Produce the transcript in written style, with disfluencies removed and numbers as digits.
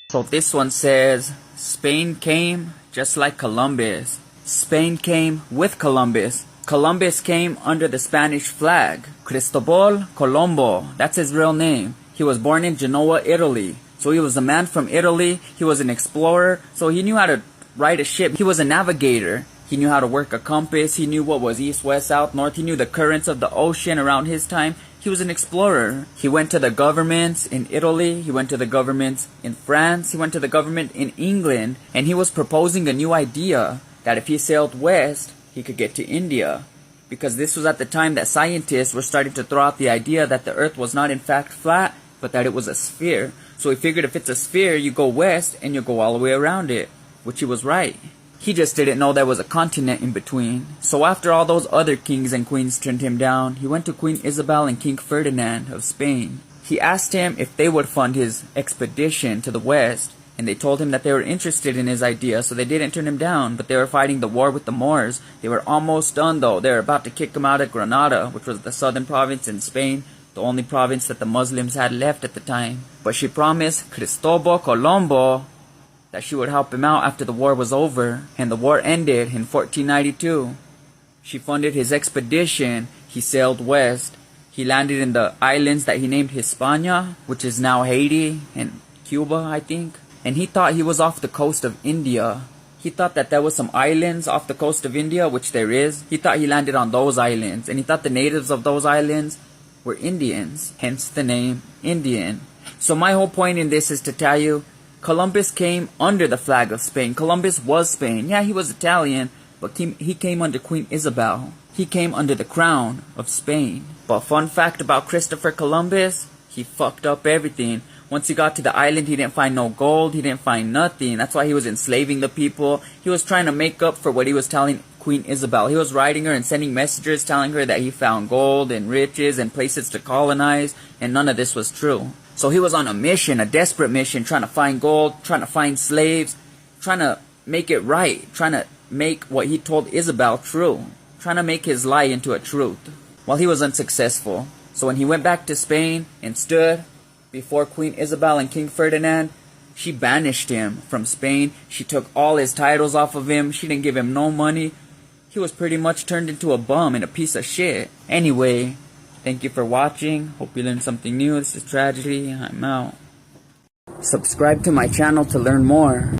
So this one says, Spain came just like Columbus. Spain came with Columbus. Columbus came under the Spanish flag. Cristobal Colombo, that's his real name. He was born in Genoa, Italy. So he was a man from Italy. He was an explorer. So he knew how to ride a ship. He was a navigator. He knew how to work a compass. He knew what was east, west, south, north. He knew the currents of the ocean around his time. He was an explorer. He went to the governments in Italy. He went to the governments in France. He went to the government in England. And he was proposing a new idea that if he sailed west, he could get to India. Because this was at the time that scientists were starting to throw out the idea that the earth was not in fact flat, but that it was a sphere. So he figured if it's a sphere, you go west and you go all the way around it. Which he was right. He just didn't know there was a continent in between. So after all those other kings and queens turned him down, he went to Queen Isabel and King Ferdinand of Spain. He asked him if they would fund his expedition to the west, and they told him that they were interested in his idea, so they didn't turn him down, but they were fighting the war with the Moors. They were almost done though. They were about to kick him out of Granada, which was the southern province in Spain, the only province that the Muslims had left at the time. But she promised Cristobal Colombo that she would help him out after the war was over, and the war ended in 1492. She funded his expedition. He sailed west. He landed in the islands that he named Hispania, which is now Haiti and Cuba, I think. And he thought he was off the coast of India. He thought that there was some islands off the coast of India, which there is. He thought he landed on those islands, and he thought the natives of those islands were Indians, hence the name Indian. So my whole point in this is to tell you, Columbus came under the flag of Spain. Columbus was Spain. Yeah, he was Italian, but he came under Queen Isabel. He came under the crown of Spain. But fun fact about Christopher Columbus, he fucked up everything. Once he got to the island, he didn't find no gold. He didn't find nothing. That's why he was enslaving the people. He was trying to make up for what he was telling Queen Isabel. He was writing her and sending messages telling her that he found gold and riches and places to colonize, and none of this was true. So he was on a mission, a desperate mission, trying to find gold, trying to find slaves, trying to make it right, trying to make what he told Isabel true, trying to make his lie into a truth. Well, he was unsuccessful. So when he went back to Spain and stood before Queen Isabel and King Ferdinand, she banished him from Spain. She took all his titles off of him. She didn't give him no money. He was pretty much turned into a bum and a piece of shit. Anyway, thank you for watching. Hope you learned something new. This is Tragedy. I'm out. Subscribe to my channel to learn more.